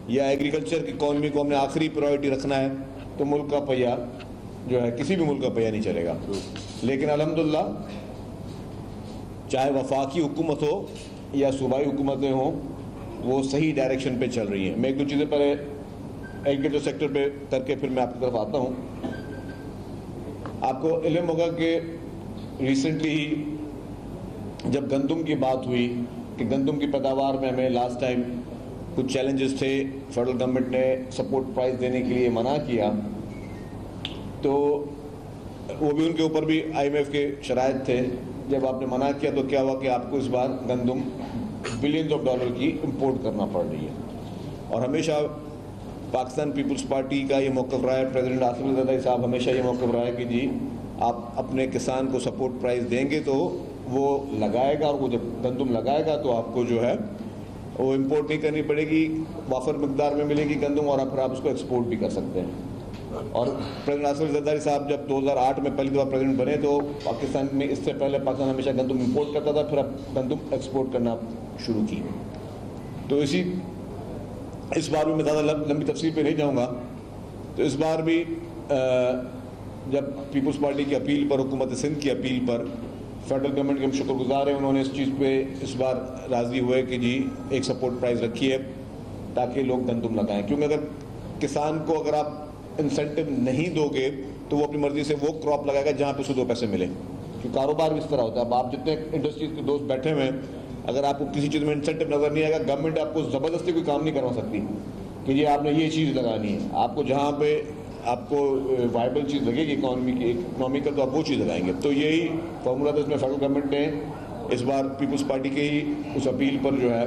یا ایگریکلچر کی اکانومی کو ہم نے آخری پرائرٹی رکھنا ہے تو ملک کا پہیہ جو ہے کسی بھی ملک کا پہیہ نہیں چلے گا. لیکن الحمدللہ چاہے وفاقی حکومت ہو یا صوبائی حکومتیں ہوں وہ صحیح ڈائریکشن پہ چل رہی ہیں. میں ایک دو چیزیں پہلے ایگریکلچر سیکٹر پہ کر کے پھر میں آپ کی طرف آتا ہوں. آپ کو علم ہوگا کہ ریسنٹلی ہی جب گندم کی بات ہوئی کہ گندم کی پیداوار میں ہمیں لاسٹ ٹائم کچھ چیلنجز تھے, فیڈرل گورنمنٹ نے سپورٹ پرائز دینے کے لیے منع کیا, تو وہ بھی ان کے اوپر بھی آئی ایم ایف کے شرائط تھے. جب آپ نے منع کیا تو کیا ہوا کہ آپ کو اس بار گندم بلینز آف ڈالر کی امپورٹ کرنا پڑ رہی ہے. اور ہمیشہ پاکستان پیپلز پارٹی کا یہ موقف رہا ہے, پریزیڈنٹ آصف علی زرداری صاحب ہمیشہ یہ موقف رہا ہے کہ جی آپ اپنے کسان کو سپورٹ پرائز دیں گے تو وہ لگائے گا, اور وہ جب گندم لگائے گا تو آپ کو جو ہے وہ امپورٹ نہیں کرنی پڑے گی, وافر مقدار میں ملے گی گندم, اور پھر آپ اس کو ایکسپورٹ بھی کر سکتے ہیں. اور پریزیڈنٹ آصف علی زرداری صاحب جب 2008 میں پہلی دفعہ پریزیڈنٹ بنے تو پاکستان میں اس سے پہلے پاکستان ہمیشہ گندم امپورٹ کرتا تھا, پھر اب گندم ایکسپورٹ کرنا شروع کی. تو اس بار بھی میں زیادہ لمبی تفصیل پہ نہیں جاؤں گا. تو اس بار بھی جب پیپلز پارٹی کی اپیل پر, حکومت سندھ کی اپیل پر فیڈرل گورنمنٹ کے ہم شکر گزار ہیں, انہوں نے اس چیز پہ اس بار راضی ہوئے کہ جی ایک سپورٹ پرائز رکھی ہے تاکہ لوگ گندم لگائیں. کیونکہ اگر کسان کو اگر آپ انسینٹو نہیں دو گے تو وہ اپنی مرضی سے وہ کراپ لگائے گا جہاں پہ اسے 2 پیسے ملے. کیونکہ کاروبار بھی اس طرح ہوتا ہے. اب آپ جتنے انڈسٹریز کے دوست بیٹھے ہوئے ہیں, اگر آپ کو کسی چیز میں انسینٹو نظر نہیں آئے گا, گورنمنٹ آپ کو زبردستی کوئی کام نہیں کروا سکتی کہ جی آپ نے یہ چیز لگانی ہے. آپ کو جہاں پہ آپ کو وائبل چیز لگے گی اکنامیکل تو آپ وہ چیز لگائیں گے. تو یہی فارمولا تھا. اس میں فیڈرل گورنمنٹ نے اس بار پیپلز پارٹی کے ہی اس اپیل پر جو ہے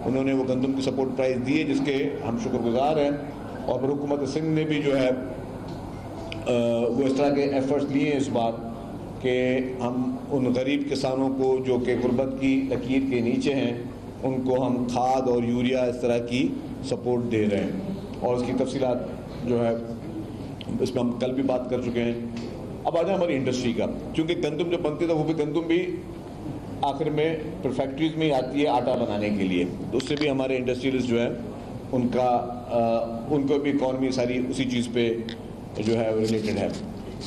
انہوں نے وہ گندم کی سپورٹ پرائز دی ہے, جس کے ہم شکر گزار ہیں. اور پھر حکومت سندھ نے بھی جو ہے وہ اس طرح کے ایفرٹس لیے ہیں اس بار کہ ہم ان غریب کسانوں کو جو کہ غربت کی لکیر کے نیچے ہیں ان کو ہم کھاد اور یوریا اس طرح کی سپورٹ دے رہے ہیں. اور اس کی تفصیلات جو ہے اس میں ہم کل بھی بات کر چکے ہیں. اب آ جائیں ہماری انڈسٹری کا. چونکہ گندم جو بنتی تھا وہ بھی گندم بھی آخر میں پھر فیکٹریز میں ہی آتی ہے آٹا بنانے کے لیے, تو اس سے بھی ہمارے انڈسٹریلسٹ جو ہے ان کو بھی اکانومی ساری اسی چیز پہ جو ہے ریلیٹڈ ہے.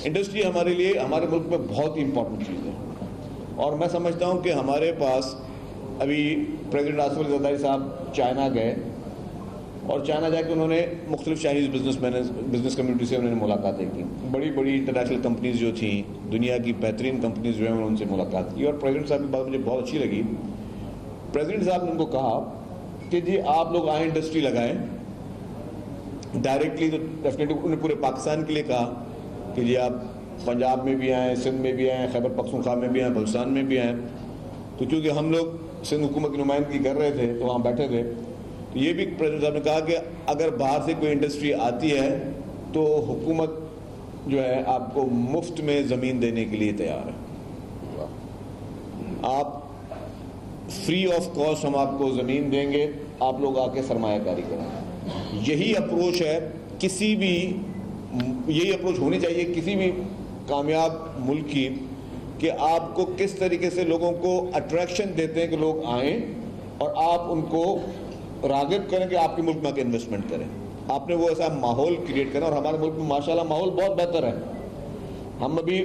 انڈسٹری ہمارے لیے ہمارے ملک میں بہت ہی امپورٹنٹ چیز ہے. اور میں سمجھتا ہوں کہ ہمارے پاس ابھی پریزیڈنٹ آصف علی زرداری صاحب چائنا گئے, اور چائنا جا کے انہوں نے مختلف چائنیز بزنس کمیونٹی سے انہوں نے ملاقاتیں کی. بڑی بڑی انٹرنیشنل کمپنیز جو تھیں, دنیا کی بہترین کمپنیز جو ہیں, انہوں نے ان سے ملاقات کی. اور پریزیڈنٹ صاحب کی بات مجھے بہت اچھی لگی. پریزیڈنٹ صاحب نے ان کو کہا کہ جی آپ لوگ آئیں انڈسٹری لگائیں ڈائریکٹلی. تو ڈیفینیٹلی انہوں نے پورے پاکستان کے لیے کہا کہ جی آپ پنجاب میں بھی آئیں, سندھ میں بھی آئیں, خیبر پختونخوا میں بھی آئیں, بلوچستان میں بھی آئیں. تو کیونکہ ہم لوگ سندھ حکومت کی نمائندگی کر رہے تھے تو وہاں بیٹھے تھے, تو یہ بھی پریزیڈنٹ صاحب نے کہا کہ اگر باہر سے کوئی انڈسٹری آتی ہے تو حکومت جو ہے آپ کو مفت میں زمین دینے کے لیے تیار ہے. آپ فری آف کاسٹ ہم آپ کو زمین دیں گے, آپ لوگ آ کے سرمایہ کاری کریں. یہی اپروچ ہے کسی بھی, یہی اپروچ ہونی چاہیے کسی بھی کامیاب ملک کی, کہ آپ کو کس طریقے سے لوگوں کو اٹریکشن دیتے ہیں کہ لوگ آئیں اور آپ ان کو راغب کریں کہ آپ کے ملک میں آ کے انویسٹمنٹ کریں. آپ نے وہ ایسا ماحول کریٹ کرنا, اور ہمارے ملک میں ماشاءاللہ ماحول بہت بہتر ہے. ہم ابھی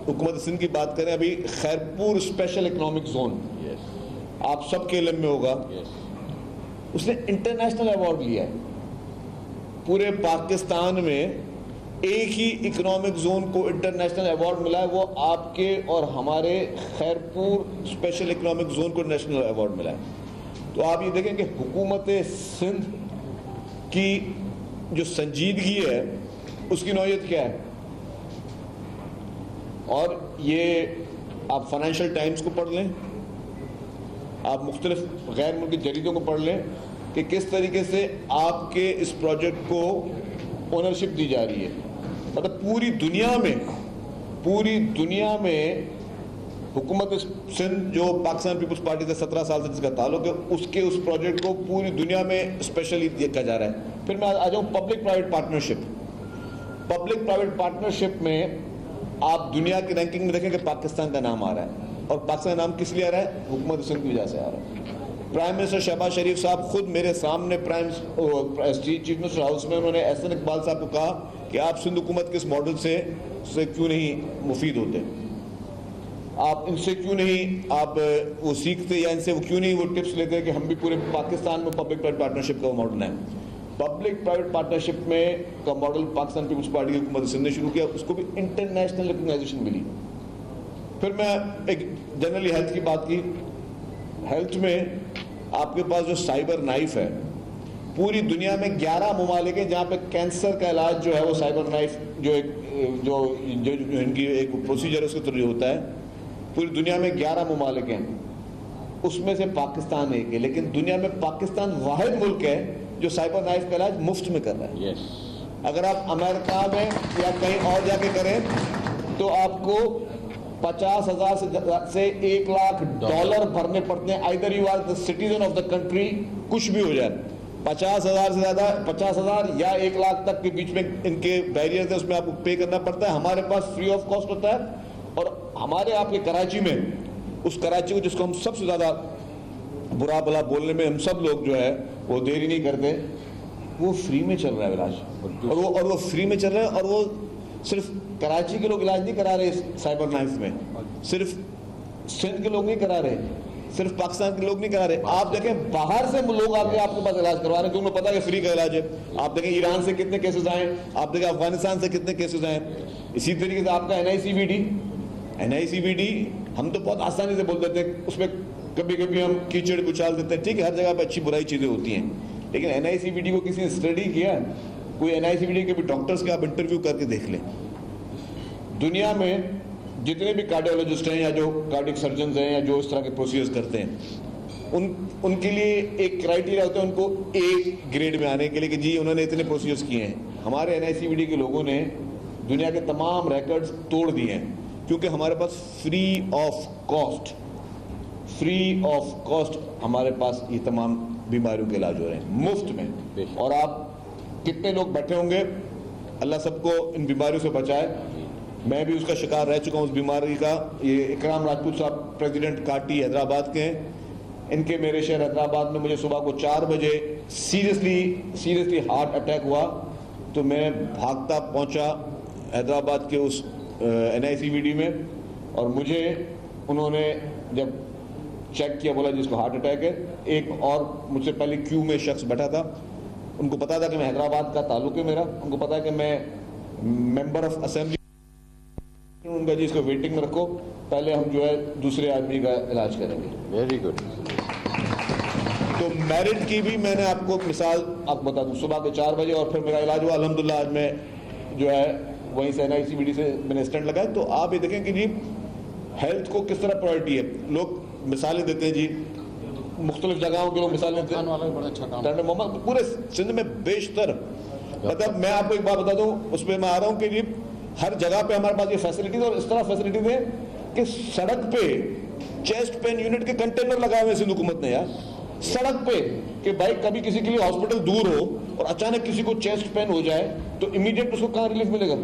حکومت سندھ کی بات کریں, ابھی خیرپور اسپیشل اکنامک زون آپ سب کے علم میں ہوگا, اس نے انٹرنیشنل ایوارڈ لیا ہے. پورے پاکستان میں ایک ہی اکنامک زون کو انٹرنیشنل ایوارڈ ملا ہے, وہ آپ کے اور ہمارے خیرپور اسپیشل اکنامک زون کو نیشنل ایوارڈ ملا ہے. تو آپ یہ دیکھیں کہ حکومت سندھ کی جو سنجیدگی ہے اس کی نوعیت کیا ہے. اور یہ آپ فائنینشیل ٹائمز کو پڑھ لیں, آپ مختلف غیر ملکی جریدوں کو پڑھ لیں کہ کس طریقے سے آپ کے اس پروجیکٹ کو اونرشپ دی جا رہی ہے. مطلب پوری دنیا میں حکومت سندھ جو پاکستان پیپلز پارٹی سے 17 سال سے جس کا تعلق ہے, اس پروجیکٹ کو پوری دنیا میں اسپیشلی دیکھا جا رہا ہے. پھر میں آ جاؤں public private partnership. Public private partnership میں آپ دنیا کی رینکنگ میں دیکھیں کہ پاکستان کا نام آ رہا ہے, اور پاکستان کا نام کس لیے آ رہا ہے, حکومت سندھ کی وجہ سے آ رہا ہے. پرائم منسٹر شہباز شریف صاحب خود میرے سامنے چیف منسٹر ہاؤس میں انہوں نے احسن اقبال صاحب کو کہا کہ آپ سندھ حکومت کے اس ماڈل سے کیوں نہیں مفید ہوتے, آپ ان سے کیوں نہیں آپ وہ سیکھتے, یا ان سے وہ کیوں نہیں وہ ٹپس لیتے کہ ہم بھی پورے پاکستان میں پبلک پرائیویٹ پارٹنرشپ کا وہ ماڈل ہے. پبلک پرائیویٹ پارٹنرشپ میں کا ماڈل پاکستان پیپلز پارٹی کی حکومت سندھ نے شروع کیا, اس کو بھی انٹرنیشنل ریکگنائزیشن ملی. پھر میں ایک جنرلی ہیلتھ کی بات کی. ہیلتھ میں آپ کے پاس جو سائبر نائف ہے, پوری دنیا میں 11 ممالک ہیں جہاں پہ کینسر کا علاج جو ہے وہ سائبر نائف جو ان کی ایک پروسیجر ہے اس کے تھرو ہوتا ہے. پوری دنیا میں 11 ممالک ہیں, اس میں سے پاکستان ایک ہے, لیکن دنیا میں پاکستان واحد ملک ہے جو سائبر نائف کا علاج مفت میں کر رہا ہے. اگر آپ امریکہ میں یا کہیں اور جا کے کریں تو آپ کو 50,000 سے $1,00,000 بھرنے پڑتے ہیں. either you are the citizen of the country, کچھ بھی ہو جائے, 50,000 سے زیادہ 50,000 یا 1,00,000 تک کے بیچ میں ان کے بیریئرز ہیں, اس میں آپ کو پے کرنا پڑتا ہے. ہمارے پاس فری آف کاسٹ ہوتا ہے. اور ہمارے آپ کے کراچی میں, اس کراچی کو جس کو ہم سب سے زیادہ برا بھلا بولنے میں ہم سب لوگ جو ہے وہ دیری نہیں کرتے, وہ فری میں چل رہا ہے علاج, اور وہ فری میں چل رہا ہے. اور وہ صرف کراچی کے لوگ علاج نہیں کرا رہے سائبر نائف میں, صرف سندھ کے لوگ نہیں کرا رہے, صرف پاکستان کے لوگ نہیں کرا رہے. آپ دیکھیں باہر سے لوگ آپ کے پاس علاج کروا رہے ہیں کیونکہ انہیں پتا کہ فری کا علاج ہے. آپ دیکھیں ایران سے کتنے کیسز آئے, آپ دیکھیں افغانستان سے کتنے کیسز آئے. اسی طریقے سے آپ کا NICVD ہم تو بہت آسانی سے بول دیتے ہیں, اس میں کبھی کبھی ہم کیچڑ کچال دیتے ہیں. ٹھیک ہے, ہر جگہ پہ اچھی برائی چیزیں ہوتی ہیں, لیکن NICVD کو کسی نے اسٹڈی کیا, کوئی NICVD کے بھی ڈاکٹرز کے آپ انٹرویو کر کے دیکھ لیں. دنیا میں جتنے بھی کارڈیولوجسٹ ہیں یا جو کارڈک سرجنز ہیں یا جو اس طرح کے پروسیجرز کرتے ہیں, ان کے لیے ایک کرائٹیریا ہوتا ہے ان کو ایک گریڈ میں آنے کے لیے کہ جی انہوں نے اتنے پروسیجرز کیے ہیں. ہمارے NICVD کے لوگوں نے دنیا کے تمام ریکارڈز توڑ دیے ہیں, کیونکہ ہمارے پاس فری آف کاسٹ ہمارے پاس یہ تمام بیماریوں کے علاج ہو رہے ہیں مفت میں. اور آپ کتنے لوگ بیٹھے ہوں گے, اللہ سب کو ان بیماریوں سے بچائے. میں بھی اس کا شکار رہ چکا ہوں اس بیماری کا. یہ اکرام راجپوت صاحب پریزیڈنٹ کاٹی حیدرآباد کے ہیں, ان کے میرے شہر حیدرآباد میں مجھے صبح کو 4 بجے سیریسلی ہارٹ اٹیک ہوا, تو میں بھاگتا پہنچا حیدرآباد کے اس NICVD میں, اور مجھے انہوں نے جب چیک کیا بولا جس کو ہارٹ اٹیک ہے. ایک اور مجھ سے پہلے کیو میں شخص بیٹھا تھا, ان کو پتا تھا کہ میں حیدرآباد کا تعلق ہے میرا, ان کو پتا ہے کہ میں ممبر آف اسمبلی, ان کا جی اس کو ویٹنگ میں رکھو, پہلے ہم جو ہے دوسرے آدمی کا علاج کریں گے. Very good. تو میرٹ کی بھی میں نے آپ کو مثال آپ بتا دوں, صبح کے 4 بجے اور پھر میرا علاج ہوا الحمدللہ. آج میں جو ہے وہیں سے NICVD سے میں نے اسٹینڈ لگایا. تو آپ یہ دیکھیں کہ جی ہیلتھ کو کس طرح پرائرٹی ہے. لوگ مثالیں دیتے ہیں جی, مختلف جگہوں کے لوگ مثالیں دیتے ہیں, محمد پورے سندھ میں بیشتر. مطلب میں آپ کو ایک بات بتا دوں, اس پہ میں آ رہا ہوں کہ جی ہر جگہ پہ ہمارے پاس یہ فیسلٹیز, اور اس طرح فیسلٹیز ہیں کہ سڑک پہ چیسٹ پین یونٹ کے کنٹینر لگائے ہوئے سندھ حکومت نے یار, سڑک پہ, کہ بھائی کبھی کسی کے لیے ہاسپٹل دور ہو اور اچانک کسی کو چیسٹ پین ہو جائے تو امیڈیٹ اس کو کہاں ریلیف ملے گا؟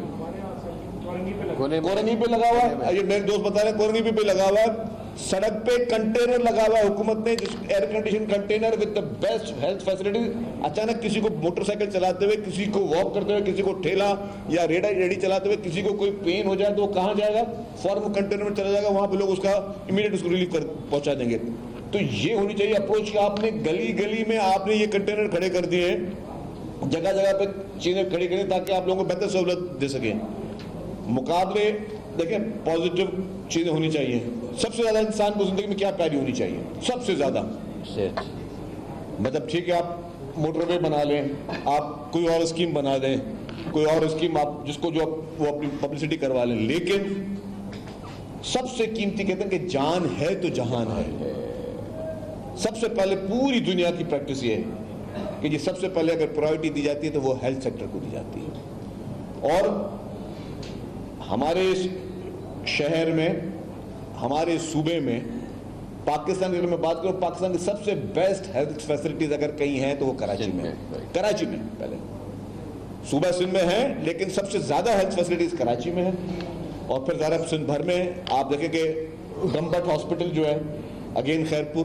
کورنی پہ لگا ہوا ہے. یہ میرے دوست بتا رہے ہیں کورنی پہ لگا ہوا ہے, سڑک پہ کنٹینر لگا ہوا ہے حکومت نے, جس air condition container with the best health facilities. اچانک کسی کو موٹر سائیکل چلاتے ہوئے, کسی کو واک کرتے ہوئے, کسی کو ٹھیلا یا ریڑھی چلاتے ہوئے کسی کو کوئی پین ہو جائے تو وہ کہاں جائے گا؟ فوراً کنٹینر میں چلا جائے گا, وہاں پہ لوگ اس کا امیڈیٹ اس کو ریلیف پہنچا دیں گے. تو یہ ہونی چاہیے اپروچ کہ آپ نے گلی میں آپ نے یہ کنٹینر کھڑے کر دیے, جگہ جگہ پہ چیزیں کھڑی کریں تاکہ آپ لوگوں کو بہتر سہولت دے سکیں. مقابلے دیکھیں پازیٹیو چیزیں ہونی چاہیے. سب سے زیادہ انسان کو زندگی میں کیا پیاری ہونی چاہیے؟ سب سے زیادہ مطلب ٹھیک ہے آپ موٹر وے بنا لیں, آپ کوئی اور اسکیم بنا دیں, کوئی اور اسکیم آپ جس کو جو وہ اپنی پبلسٹی کروا لیں, لیکن سب سے قیمتی کہتے ہیں کہ جان ہے تو جہان ہے. سب سے پہلے پوری دنیا کی پریکٹس یہ ہے کہ جی سب سے پہلے اگر پرائرٹی دی جاتی ہے تو وہ ہیلتھ سیکٹر کو دی جاتی ہے. اور ہمارے اس شہر میں, ہمارے صوبے میں, پاکستان کی میں بات کروں, پاکستان کی سب سے بیسٹ ہیلتھ فیسلٹیز اگر کہیں ہیں تو وہ کراچی میں. کراچی میں پہلے صوبہ سندھ میں ہیں, لیکن سب سے زیادہ ہیلتھ فیسلٹیز کراچی میں ہیں. اور پھر ذرا سندھ بھر میں آپ دیکھیں کہ گمبٹ ہاسپٹل جو ہے, اگین خیرپور,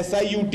SIUT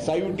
SIUT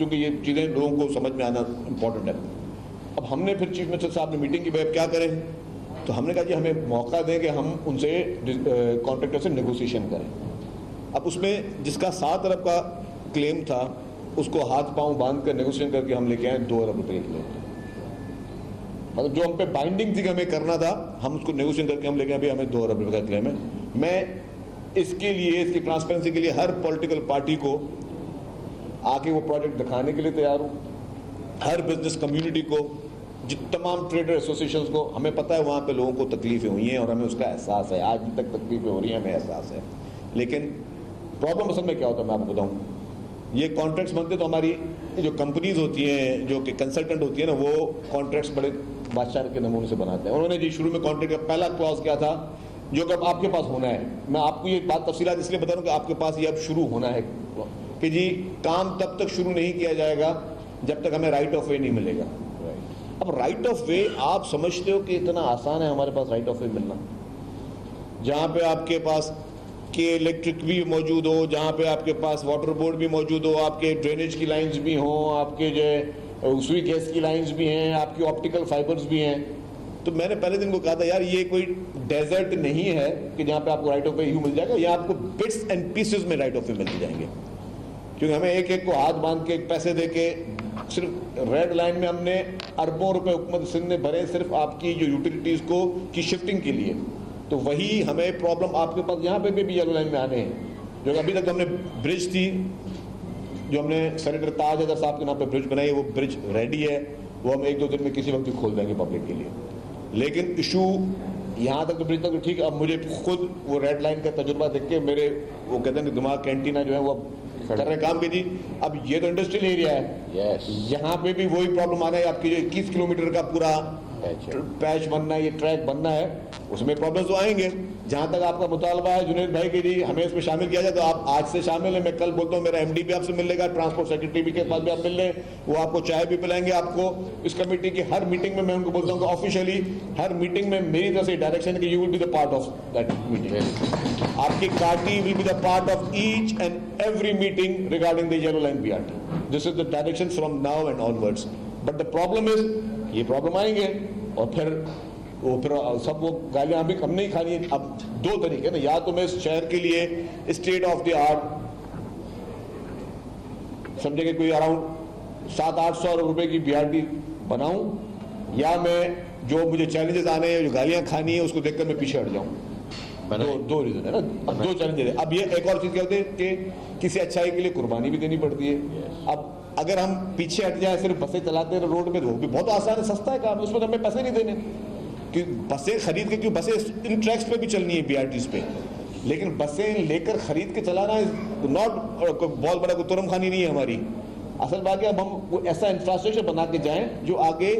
چونکہ یہ چیزیں لوگوں کو سمجھ میں آنا امپورٹنٹ ہے. اب ہم نے پھر چیف منسٹر صاحب نے میٹنگ کی اب کیا کریں, تو ہم نے کہا جی ہمیں موقع دیں کہ ہم ان سے کانٹریکٹر سے نیگوسیشن کریں. اب اس میں جس کا 7 ارب کا کلیم تھا اس کو ہاتھ پاؤں باندھ کر نیگوسیشن کر کے ہم لے کے آئے 2 ارب روپے کے کلیم. مطلب جو ہم پہ بائنڈنگ تھی کہ ہمیں کرنا تھا, ہم اس کو نیگوسیشن کر کے ہم لے کے ابھی ہمیں 2 ارب روپے کا کلیم ہے. میں اس کے لیے, اس کی ٹرانسپیرنسی کے لیے ہر پولیٹیکل پارٹی کو آ کے وہ پروجیکٹ دکھانے کے لیے تیار ہوں. ہر بزنس کمیونٹی کو, تمام ٹریڈر ایسوسیشنز کو, ہمیں پتہ ہے وہاں پہ لوگوں کو تکلیفیں ہوئی ہیں اور ہمیں اس کا احساس ہے, آج تک تکلیفیں ہو رہی ہیں ہمیں احساس ہے. لیکن پرابلم اصل میں کیا ہوتا ہے میں آپ کو بتاؤں, یہ کانٹریکٹس بنتے تو ہماری جو کمپنیز ہوتی ہیں جو کہ کنسلٹنٹ ہوتی ہیں نا, وہ کانٹریکٹس بڑے بادشاہ کے نمونے سے بناتے ہیں. انہوں نے جی شروع میں کانٹریکٹ کا پہلا کلاس کیا تھا جو کہ اب آپ کے پاس ہونا ہے. میں آپ کو یہ بات تفصیلات اس لیے بتا رہا ہوں کہ آپ کے پاس یہ اب شروع ہونا ہے کہ جی کام تب تک شروع نہیں کیا جائے گا جب تک ہمیں رائٹ آف وے نہیں ملے گا. اب رائٹ آف وے آپ سمجھتے ہو کہ اتنا آسان ہے ہمارے پاس رائٹ آف وے ملنا, جہاں پہ آپ کے پاس کہ الیکٹرک بھی موجود ہو, جہاں پہ آپ کے پاس واٹر بورڈ بھی موجود ہو, آپ کے ڈرینیج کی لائنز بھی ہوں, آپ کے جو ہے سوئی گیس کی لائنز بھی ہیں, آپ کی آپٹیکل فائبرز بھی ہیں. تو میں نے پہلے دن کو کہا تھا یار یہ کوئی ڈیزرٹ نہیں ہے کہ جہاں پہ آپ کو رائٹ آف وے یوں مل جائے گا, یا آپ کو بٹس اینڈ پیسز میں رائٹ آف وے ملتے جائیں گے. کیونکہ ہمیں ایک ایک کو ہاتھ باندھ کے پیسے دے کے, صرف ریڈ لائن میں ہم نے اربوں روپے حکومت سندھ نے بھرے صرف آپ کی جو یوٹیلیٹیز کو کی شفٹنگ کے لیے. تو وہی ہمیں پرابلم آپ کے پاس یہاں پہ بھی یلو لائن میں آنے ہیں. جو کہ ابھی تک ہم نے برج تھی جو ہم نے سینیٹر تاج حیدر صاحب کے نام پہ برج بنائی ہے, وہ برج ریڈی ہے, وہ ہم 1-2 دن میں کسی وقت بھی کھول دیں گے پبلک کے لیے. لیکن ایشو یہاں تک تو برج تک ٹھیک ہے. اب مجھے خود وہ ریڈ لائن کا تجربہ دیکھ کے میرے وہ کہتے ہیں کہ دماغ کینٹینا جو ہے وہ کر رہے کام کے جی. اب یہ تو انڈسٹریل ایریا ہے, یہاں پہ بھی وہی پرابلم آنا ہے. آپ کی جو 21 کلومیٹر کا پورا پیچ بننا ہے, یہ ٹریک بننا ہے, اس میں پرابلمس تو آئیں گے. جہاں تک آپ کا مطالبہ ہے جنید بھائی کہ جی ہمیں اس میں شامل کیا جائے, تو آپ آج سے شامل ہیں. میں کل بولتا ہوں میرا ایم ڈی بھی آپ سے مل لے گا, ٹرانسپورٹ سیکرٹری بھی کے پاس بھی آپ مل لیں, وہ آپ کو چائے بھی پلائیں گے. آپ کو اس کمیٹی کی ہر میٹنگ میں ان کو بولتا ہوں کہ آفیشیلی ہر میٹنگ میں میری طرف سے ڈائریکشن ہے کہ you will be the part of that meeting. آپ کی کارٹی will be the part of each and every meeting regarding the yellow line P R T. This is the direction from now and onwards. But the problem is, یہ problem آئیں گے اور پھر سب وہ گالیاں ہم نہیں کھانی. اب 2 طریقے نا, یا تو میں اس شہر کے لیے اسٹیٹ آف دی آرٹ سمجھے کہ کوئی اراؤنڈ 700-800 روپے کی بی آر ٹی بناؤں, یا میں جو مجھے چیلنجز آنے ہیں جو گالیاں کھانی ہیں اس کو دیکھ کر میں پیچھے ہٹ جاؤں. 2 ریزن ہے نا. اب 2 چیلنجز ہے. اب یہ ایک اور چیز کیا ہوتی ہے کہ کسی اچھائی کے لیے قربانی بھی دینی پڑتی ہے. اب اگر ہم پیچھے ہٹ جائیں صرف بسیں چلاتے ہیں روڈ پہ, وہ بھی بہت آسان ہے, سستا ہے کام, اس میں ہمیں پیسے نہیں دینے. کہ بسیں خرید کے, کیوں بسیں ان ٹریکس پہ بھی چلنی ہے بی آر ٹیز پہ, لیکن بسیں لے کر خرید کے چلانا ناٹ بہت بڑا کوئی ترم خانی نہیں ہے ہماری. اصل بات ہے اب ہم ایسا انفراسٹرکچر بنا کے جائیں جو آگے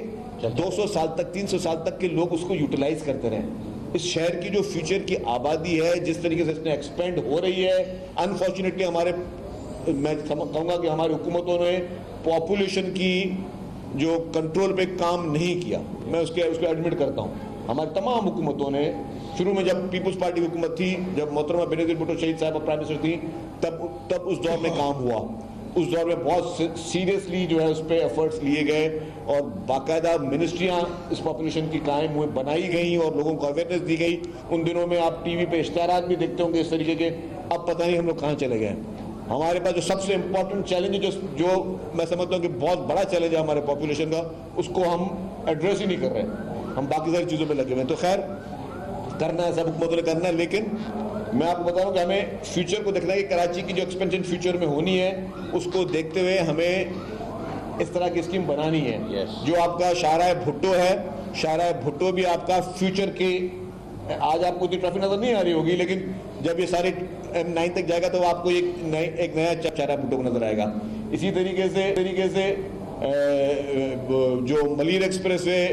200 سال تک 300 سال تک کے لوگ اس کو یوٹیلائز کرتے رہیں. اس شہر کی جو فیوچر کی آبادی ہے, جس طریقے سے اس نے ایکسپینڈ ہو رہی ہے, انفارچونیٹلی ہمارے, میں کہوں گا کہ ہماری حکومتوں نے پاپولیشن کی جو کنٹرول پہ کام نہیں کیا. میں اس کو ایڈمٹ کرتا ہوں. ہماری تمام حکومتوں نے شروع میں جب پیپلز پارٹی کی حکومت تھی, جب محترمہ بینظیر بھٹو شہید صاحب پرائم منسٹر تھی, تب اس دور میں کام ہوا. اس دور میں بہت سیریسلی جو ہے اس پہ ایفرٹس لیے گئے اور باقاعدہ منسٹریاں اس پاپولیشن کی قائم ہوئے, بنائی گئیں اور لوگوں کو اویئرنیس دی گئی. ان دنوں میں آپ ٹی وی پہ اشتہارات بھی دیکھتے ہوں گے اس طریقے کے. اب پتہ نہیں ہم لوگ کہاں چلے گئے. ہمارے پاس جو سب سے امپورٹنٹ چیلنج ہے, جو میں سمجھتا ہوں کہ بہت بڑا چیلنج ہے ہمارے پاپولیشن کا, اس کو ہم ایڈریس ہی نہیں کر رہے, ہم باقی ساری چیزوں پہ لگے ہوئے ہیں. تو خیر کرنا ہے, سب حکومتوں نے کرنا ہے, لیکن میں آپ کو بتا رہا ہوں کہ ہمیں فیوچر کو دیکھنا ہے کہ کراچی کی جو ایکسپینشن فیوچر میں ہونی ہے اس کو دیکھتے ہوئے ہمیں اس طرح کی اسکیم بنانی ہے. جو آپ کا شاہراہ بھٹو ہے, شاہراہ بھٹو بھی آپ کا فیوچر کے, آج آپ کو اتنی ٹرافی نظر نہیں آ رہی ہوگی, لیکن جب یہ سارے M9 تک جائے گا تو آپ کو ایک نیا شاہراہ بھٹو کو نظر آئے گا. اسی طریقے سے جو ملیر ایکسپریس وے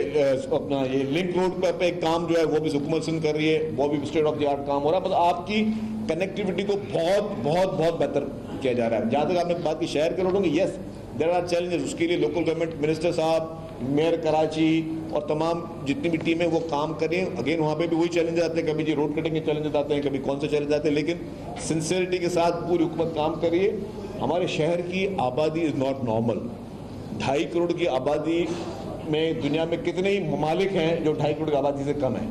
اپنا یہ لنک روڈ پہ ایک کام جو ہے وہ بھی حکومت سندھ کر رہی ہے, وہ بھی اسٹیٹ آف دی آرٹ کام ہو رہا ہے. مطلب آپ کی کنیکٹیوٹی کو بہت بہت بہت بہتر کیا جا رہا ہے. جہاں تک آپ نے بات کی شہر کے روڈوں کی, یس دیر آر چیلنجز, اس کے لیے لوکل گورنمنٹ منسٹر صاحب, میئر کراچی اور تمام جتنی بھی ٹیمیں وہ کام کریں. اگین وہاں پہ بھی وہی چیلنجز آتے ہیں, کبھی روڈ کٹنگ کے چیلنجز آتے ہیں, کبھی کون سے چیلنج آتے ہیں, لیکن سنسیئرٹی کے ساتھ پوری حکومت کام کر رہی ہے. ہمارے شہر کی آبادی از ناٹ نارمل. 2.5 کروڑ کی آبادی میں دنیا میں کتنے ہی ممالک ہیں جو 2.5 کروڑ کی آبادی سے کم ہیں.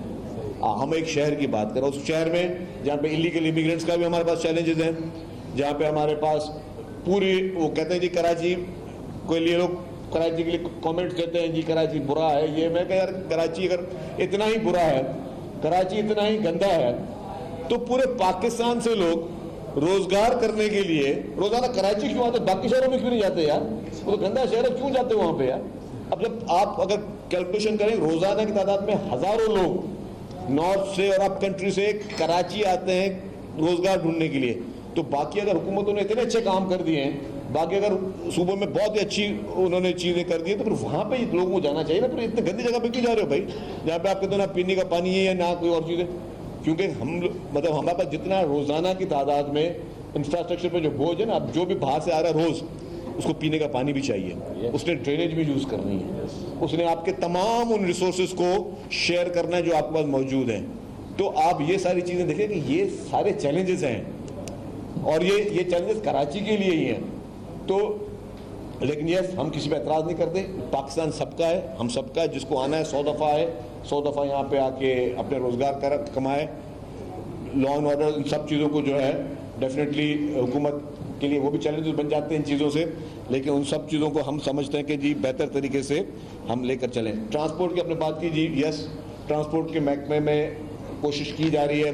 ہم ایک شہر کی بات کریں, اس شہر میں جہاں پہ انلیگل امیگرینٹس کا بھی ہمارے پاس چیلنجز ہیں, جہاں پہ ہمارے پاس پوری وہ کہتے ہیں جی کراچی کے لیے لوگ کراچی کے لیے کامنٹس دیتے ہیں جی کراچی برا ہے. یہ میں کہ یار کراچی اگر اتنا ہی برا ہے, کراچی اتنا ہی گندا ہے, تو پورے پاکستان سے لوگ روزگار کرنے کے لیے روزانہ کراچی کیوں آتے, باقی شہروں میں کیوں نہیں جاتے یار؟ وہ تو گندا شہر ہے, کیوں جاتے وہاں پہ یار؟ اب جب آپ اگر کیلکولیشن کریں روزانہ کی تعداد میں ہزاروں لوگ نارتھ سے اور اپ کنٹری سے کراچی آتے ہیں روزگار ڈھونڈنے کے لیے, تو باقی اگر حکومتوں نے اتنے اچھے کام کر دیے ہیں, باقی اگر صوبوں میں بہت ہی اچھی انہوں نے چیزیں کر دی ہیں, تو پھر وہاں پہ لوگوں کو جانا چاہیے نا. پھر اتنے گندی جگہ پہ کیوں جا رہے ہو بھائی, جہاں پہ آپ کہتے ہیں نا پینے کا پانی ہے یا نہ کوئی اور چیز ہے؟ کیونکہ مطلب ہمارے پاس جتنا روزانہ کی تعداد میں انفراسٹرکچر پہ جو بوجھ ہے نا, اب جو بھی باہر سے آ رہا ہے روز, اس کو پینے کا پانی بھی چاہیے, اس نے ڈرینیج بھی یوز کرنی ہے, اس نے آپ کے تمام ان ریسورسز کو شیئر کرنا ہے جو آپ کے پاس موجود ہیں. تو آپ یہ ساری چیزیں دیکھیں کہ یہ سارے چیلنجز ہیں, اور یہ چیلنجز کراچی کے لیے ہی ہیں. تو لیکن یس, ہم کسی پہ اعتراض نہیں کرتے, پاکستان سب کا ہے, ہم سب کا ہے, جس کو آنا ہے 100 دفعہ ہے, 100 دفعہ یہاں پہ آ کے اپنے روزگار کمائے. لا اینڈ آرڈر ان سب چیزوں کو جو ہے ڈیفینیٹلی حکومت کے لیے وہ بھی چیلنجز بن جاتے ہیں ان چیزوں سے, لیکن ان سب چیزوں کو ہم سمجھتے ہیں کہ جی بہتر طریقے سے ہم لے کر چلیں. ٹرانسپورٹ کی اپنے بات کی جی, یس ٹرانسپورٹ کے محکمے میں کوشش کی جا رہی ہے,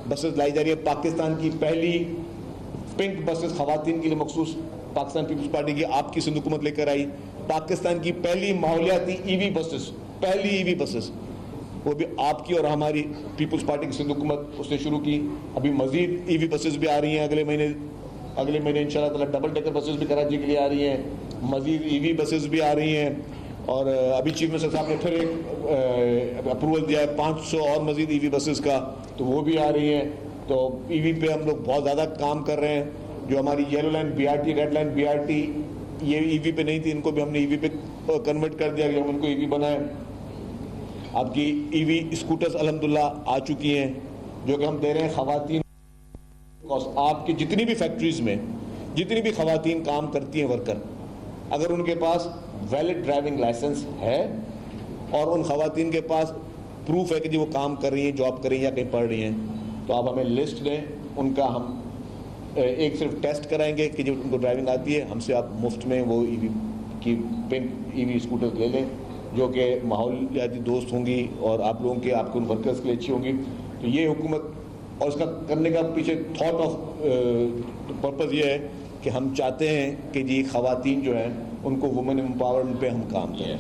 بسز لائی جا رہی ہے. پاکستان کی پہلی پنک بسز خواتین کے لیے مخصوص پاکستان پیپلز پارٹی کی آپ کی سندھ حکومت لے کر آئی. پاکستان کی پہلی ماحولیاتی ای وی بسز, پہلی ای وی بسز وہ بھی آپ کی اور ہماری پیپلز پارٹی کی سندھ حکومت اس نے شروع کی. ابھی مزید ای وی بسز بھی آ رہی ہیں اگلے مہینے انشاءاللہ تعالی. ڈبل ڈیکر بسز بھی کراچی کے لیے آ رہی ہیں, مزید ای وی بسز بھی آ رہی ہیں, اور ابھی چیف منسٹر صاحب نے پھر ایک اپروول دیا ہے 500 اور مزید ای وی بسز کا, تو وہ بھی آ رہی ہیں. تو ای وی پہ ہم لوگ بہت زیادہ کام کر رہے ہیں. جو ہماری یلو لائن بی آر ٹی, ریڈ لائن بی آر ٹی, یہ ای وی پہ نہیں تھی, ان کو بھی ہم نے ای وی پہ کنورٹ کر دیا کہ ہم ان کو ای وی بنائیں. آپ کی ای وی اسکوٹرز الحمدللہ آ چکی ہیں جو کہ ہم دے رہے ہیں خواتین. آپ کی جتنی بھی فیکٹریز میں جتنی بھی خواتین کام کرتی ہیں ورکر, اگر ان کے پاس ویلڈ ڈرائیونگ لائسنس ہے اور ان خواتین کے پاس پروف ہے کہ جی وہ کام کر رہی ہیں, جاب کر رہی ہیں یا کہیں پڑھ رہی ہیں, تو آپ ہمیں لسٹ دیں. ان کا ہم ایک صرف ٹیسٹ کرائیں گے کہ جو ان کو ڈرائیونگ آتی ہے, ہم سے آپ مفت میں وہ ای وی کی پنک ای وی اسکوٹر لے لیں جو کہ ماحولیاتی دوست ہوں گی اور آپ لوگوں کے آپ کے ان ورکرز کے لیے اچھی ہوں گی. تو یہ حکومت اور اس کا کرنے کا پیچھے تھاٹ آف پرپز یہ ہے کہ ہم چاہتے ہیں کہ جی خواتین جو ہیں ان کو وومن امپاورمنٹ پہ ہم کام کریں.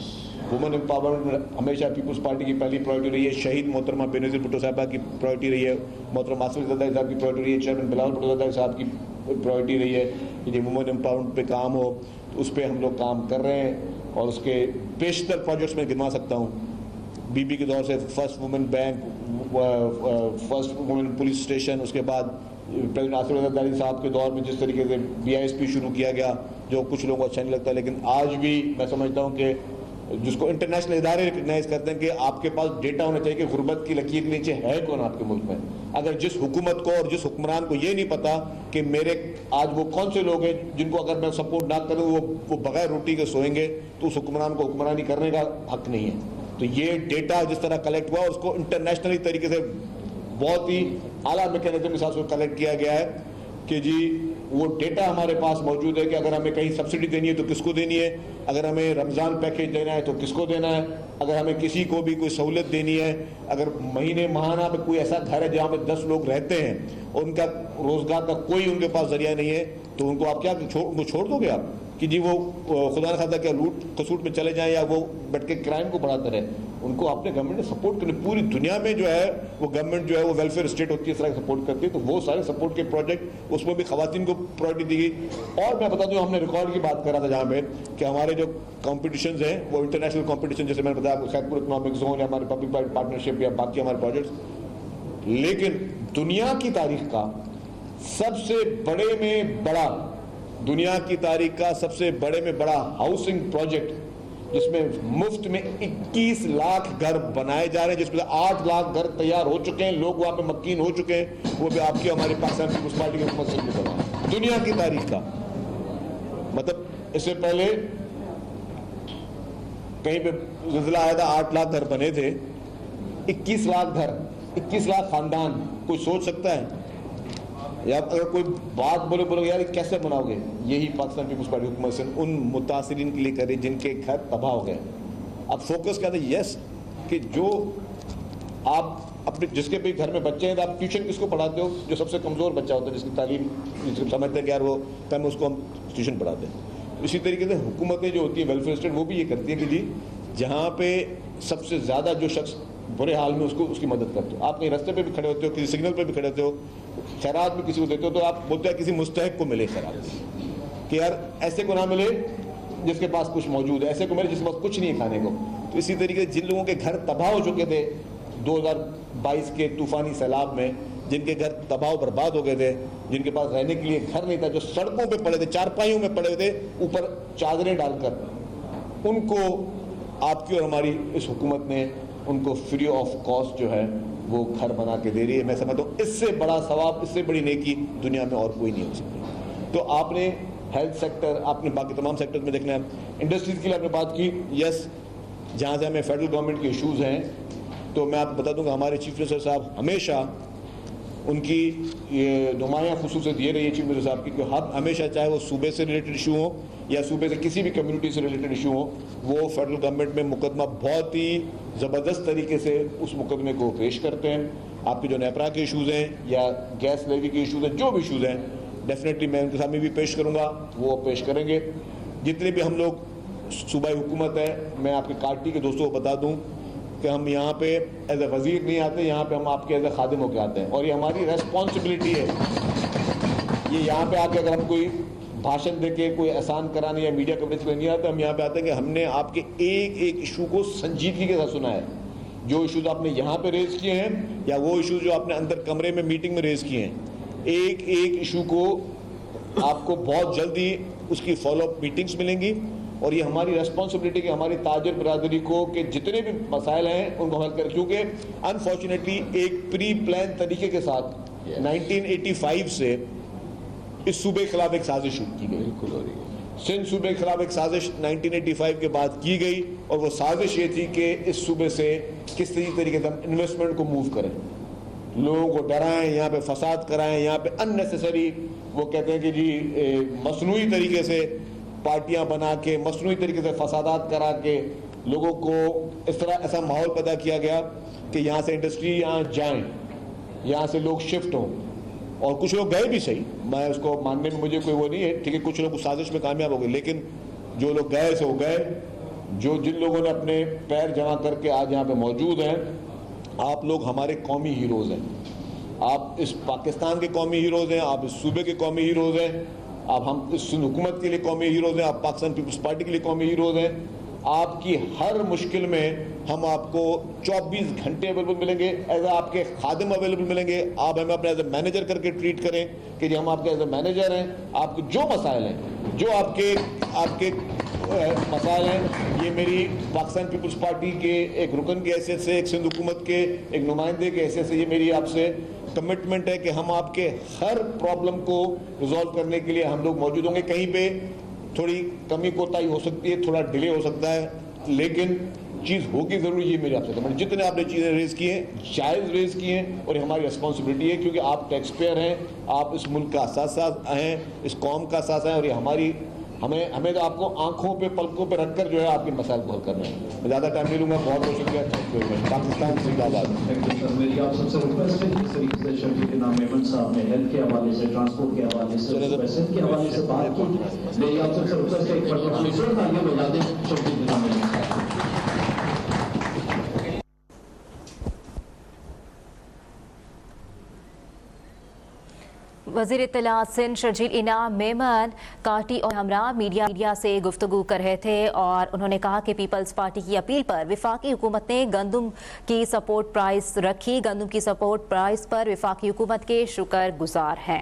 وومن امپاورمنٹ ہمیشہ پیپلز پارٹی کی پہلی پرائرٹی رہی ہے. شہید محترمہ بے نظیر بھٹو صاحبہ کی پرائرٹی رہی ہے, محترمہ آصف زرداری صاحب کی پرائرٹی رہی ہے, چیئرمین بلاول بھٹو زرداری صاحب کی پرائرٹی رہی ہے کہ جی وومن امپاورمنٹ پہ کام ہو. تو اس پہ ہم لوگ کام کر رہے ہیں, اور اس کے بیشتر پروجیکٹس میں گنوا سکتا ہوں. بی بی کے دور سے first woman bank, first woman police station, اس کے بعد پریزیڈنٹ آصف زرداری صاحب کے دور میں جس طریقے سے بی آئی ایس پی شروع کیا گیا جو کچھ لوگوں کو اچھا نہیں لگتا, لیکن آج بھی میں سمجھتا ہوں کہ جس کو انٹرنیشنل ادارے ریکگنائز کرتے ہیں کہ آپ کے پاس ڈیٹا ہونا چاہیے کہ غربت کی لکیر کے نیچے ہے کون آپ کے ملک میں. اگر جس حکومت کو اور جس حکمران کو یہ نہیں پتا کہ میرے آج وہ کون سے لوگ ہیں جن کو اگر میں سپورٹ نہ کروں وہ بغیر روٹی کے سوئیں گے, تو اس حکمران کو حکمرانی کرنے کا حق نہیں ہے. تو یہ ڈیٹا جس طرح کلیکٹ ہوا اس کو انٹرنیشنلی طریقے سے بہت ہی اعلیٰ میکینزم کے ساتھ کلیکٹ کیا گیا ہے کہ جی وہ ڈیٹا ہمارے پاس موجود ہے کہ اگر ہمیں کہیں سبسڈی دینی ہے تو کس کو دینی ہے, اگر ہمیں رمضان پیکیج دینا ہے تو کس کو دینا ہے, اگر ہمیں کسی کو بھی کوئی سہولت دینی ہے, اگر ماہانہ میں کوئی ایسا گھر ہے جہاں پہ 10 لوگ رہتے ہیں اور ان کا روزگار کا کوئی ان کے پاس ذریعہ نہیں ہے, تو ان کو آپ کیا ان کو چھوڑ دو گے آپ کہ جی وہ خدا نہ خواستہ کیا لوٹ کسوٹ میں چلے جائیں یا وہ بیٹھ کے کرائم کو بڑھاتے رہے. ان کو اپنے گورنمنٹ نے سپورٹ کرنے, پوری دنیا میں جو ہے وہ گورنمنٹ جو ہے وہ ویلفیئر اسٹیٹ ہوتی ہے, اس طرح سپورٹ کرتی ہے. تو وہ سارے سپورٹ کے پروجیکٹ اس میں بھی خواتین کو پرائرٹی دی گئی. اور میں بتا دوں ہم نے ریکارڈ کی بات کر رہا تھا جہاں پہ کہ ہمارے جو کمپٹیشنز ہیں وہ انٹرنیشنل کمپٹیشن, جیسے میں نے بتایا خیرپور اکنامک زون یا ہمارے پبلک پرائیویٹ پارٹنرشپ یا باقی ہمارے پروجیکٹس, لیکن دنیا کی تاریخ کا سب سے بڑے میں بڑا دنیا کی تاریخ کا سب سے بڑے میں بڑا ہاؤسنگ پروجیکٹ جس میں مفت میں 21 لاکھ گھر بنائے جا رہے ہیں, جس میں 8 لاکھ گھر تیار ہو چکے ہیں, لوگ وہاں پہ مکین ہو چکے ہیں, وہ بھی آپ کی ہماری پاکستان پیپلز پارٹی کی حکومت سے بنا دنیا کی تاریخ کا. مطلب اس سے پہلے کہیں پہ زلزلہ آیا تھا 8 لاکھ گھر بنے تھے, 21 لاکھ گھر, 21 لاکھ خاندان. کوئی سوچ سکتا ہے؟ یا اگر کوئی بات بولے یار کیسے بناؤ گے؟ یہی پاکستان پیپلز پارٹی حکومت سے ان متاثرین کے لیے کرے جن کے گھر تباہ ہو گئے. اب فوکس کیا تھا؟ یس, کہ جو آپ اپنے جس کے بھی گھر میں بچے ہیں تو آپ ٹیوشن کس کو پڑھاتے ہو؟ جو سب سے کمزور بچہ ہوتا ہے, جس کی تعلیم جس کو سمجھتے ہیں کہ یار وہ ٹائم اس کو ہم ٹیوشن پڑھاتے ہیں. اسی طریقے سے حکومتیں جو ہوتی ہیں ویلفیئر اسٹیٹ وہ بھی یہ کرتی ہیں کہ جی جہاں پہ سب سے زیادہ جو شخص برے حال میں اس کی مدد کرتے ہو. آپ کہیں راستے پہ بھی کھڑے ہوتے ہو, کسی سگنل پہ بھی کھڑے ہوتے ہو, خیرات بھی کسی کو دیتے ہو تو آپ بولتے ہیں کسی مستحق کو ملے خیرات, کہ یار ایسے کو نہ ملے جس کے پاس کچھ موجود ہے, ایسے کو ملے جس کے پاس کچھ نہیں ہے کھانے کو. تو اسی طریقے سے جن لوگوں کے گھر تباہ ہو چکے تھے 2022 کے طوفانی سیلاب میں, جن کے گھر تباہ و برباد ہو گئے تھے, جن کے پاس رہنے کے لیے گھر نہیں تھا, جو سڑکوں پہ پڑے تھے, چارپائیوں میں پڑے ہوئے تھے اوپر چادریں ڈال کر, ان کو آپ کی اور ہماری اس حکومت نے ان کو فری آف کاسٹ جو ہے وہ گھر بنا کے دے رہی ہے. میں سمجھتا ہوں اس سے بڑا ثواب, اس سے بڑی نیکی دنیا میں اور کوئی نہیں ہو سکتی. تو آپ نے ہیلتھ سیکٹر, آپ نے باقی تمام سیکٹر میں دیکھنا ہے. انڈسٹریز کے لیے آپ نے بات کی, یس جہاں سے ہمیں فیڈرل گورنمنٹ کے ایشوز ہیں تو میں آپ کو بتا دوں کہ ہمارے چیف منسٹر صاحب ہمیشہ ان کی یہ نمایاں خصوصیت یہ رہی ہے چیف منسٹر صاحب کی کہ ہمیشہ چاہے وہ صوبے سے ریلیٹڈ ایشو ہو یا صوبے سے کسی بھی کمیونٹی سے ریلیٹڈ ایشو ہو, وہ فیڈرل گورنمنٹ میں مقدمہ بہت ہی زبردست طریقے سے اس مقدمے کو پیش کرتے ہیں. آپ کے جو نیپرا کے ایشوز ہیں یا گیس لیوی کے ایشوز ہیں, جو بھی ایشوز ہیں ڈیفینیٹلی میں ان کے سامنے بھی پیش کروں گا, وہ پیش کریں گے. جتنے بھی ہم لوگ صوبائی حکومت ہے, میں آپ کے پارٹی کے دوستوں کو بتا دوں کہ ہم یہاں پہ ایز اے وزیر نہیں آتے, یہاں پہ ہم آپ کے ایز اے خادم ہو کے آتے ہیں, اور یہ ہماری ریسپانسبلٹی ہے. یہ یہاں پہ آ کے اگر ہم کوئی بھاشن دے کے کوئی احسان کرانے یا میڈیا کوریج کرنے نہیں آتے, ہم یہاں پہ آتے ہیں کہ ہم نے آپ کے ایک ایک ایشو کو سنجیدگی کے ساتھ سنا ہے. جو ایشوز آپ نے یہاں پہ ریز کیے ہیں یا وہ ایشوز جو آپ نے اندر کمرے میں میٹنگ میں ریز کیے ہیں, ایک ایک ایشو کو آپ کو بہت جلدی اس کی فالو اپ میٹنگز ملیں گی. اور یہ ہماری ریسپانسبلٹی کہ ہماری تاجر برادری کو کہ جتنے بھی مسائل ہیں ان کو حل کریں, کیونکہ انفارچونیٹلی ایک پری پلان طریقے کے ساتھ 1985 سے اس صوبے کے خلاف ایک سازش کی گئی. سندھ صوبے کے خلاف ایک سازش 1985 کے بعد کی گئی, اور وہ سازش یہ تھی کہ اس صوبے سے کس طریقے سے ہم انویسٹمنٹ کو موو کریں, لوگوں کو ڈرائیں, یہاں پہ فساد کرائیں, یہاں پہ ان نیسیسری وہ کہتے ہیں کہ جی مصنوعی طریقے سے پارٹیاں بنا کے, مصنوعی طریقے سے فسادات کرا کے لوگوں کو اس طرح ایسا ماحول پیدا کیا گیا کہ یہاں سے انڈسٹری یہاں جائیں, یہاں سے لوگ شفٹ ہوں. اور کچھ لوگ گئے بھی صحیح, میں اس کو ماننے میں مجھے کوئی وہ نہیں ہے, ٹھیک ہے کچھ لوگ اس سازش میں کامیاب ہو گئے, لیکن جو لوگ گئے سے وہ گئے. جن لوگوں نے اپنے پیر جمع کر کے آج یہاں پہ موجود ہیں, آپ لوگ ہمارے قومی ہیروز ہیں. آپ اس پاکستان کے قومی ہیروز ہیں, آپ اس صوبے کے قومی ہیروز ہیں, آپ ہم اس حکومت کے لیے قومی ہیروز ہیں, آپ پاکستان پیپلز پارٹی کے لیے قومی ہیروز ہیں. آپ کی ہر مشکل میں ہم آپ کو 24 گھنٹے اویلیبل ملیں گے, ایز اے آپ کے خادم اویلیبل ملیں گے. آپ ہمیں اپنے ایز اے مینیجر کر کے ٹریٹ کریں کہ جی ہم آپ کے ایز اے مینیجر ہیں. آپ کے جو مسائل ہیں, جو آپ کے مسائل ہیں, یہ میری پاکستان پیپلز پارٹی کے ایک رکن کی حیثیت سے, ایک سندھ حکومت کے ایک نمائندے کی حیثیت سے, یہ میری آپ سے کمٹمنٹ ہے کہ ہم آپ کے ہر پرابلم کو ریزالو کرنے کے لیے ہم لوگ موجود ہوں گے. کہیں پہ تھوڑی کمی کوتاہی ہو سکتی ہے, تھوڑا ڈیلے ہو سکتا ہے, لیکن چیز ہوگی ضرور. یہ میرے آپ سے کمنٹ, جتنے آپ نے چیزیں ریز کی ہیں جائز ریز کی ہیں, اور یہ ہماری رسپانسبلٹی ہے کیونکہ آپ ٹیکس پیئر ہیں, آپ اس ملک کا اساس ہیں, اس قوم کا اساس ہیں, اور یہ ہمیں تو آپ کو آنکھوں پہ پلکوں پہ رکھ کر جو ہے آپ کے مسائل کو حل کرنا ہے. میں زیادہ ٹائم نہیں لوں گا, بہت بہت شکریہ. Thank you very much. Pakistan زندہ باد. میری آپ سب سے ریکویسٹ ہے کہ اس طریقے سے شفیع کے نام احمد صاحب نے ہیلتھ کے حوالے سے, ٹرانسپورٹ کے حوالے سے, پیسے کے حوالے سے بات کی. میری آپ سب سے ریکویسٹ ہے ایک بار دوسرے تالیاں بجا دیں شفیع کے نام احمد صاحب. وزیر اطلاعات سندھ شرجیل انعام میمن کاٹی اور ہمراہ میڈیا سے گفتگو کر رہے تھے, اور انہوں نے کہا کہ پیپلز پارٹی کی اپیل پر وفاقی حکومت نے گندم کی سپورٹ پرائس رکھی. گندم کی سپورٹ پرائس پر وفاقی حکومت کے شکر گزار ہیں.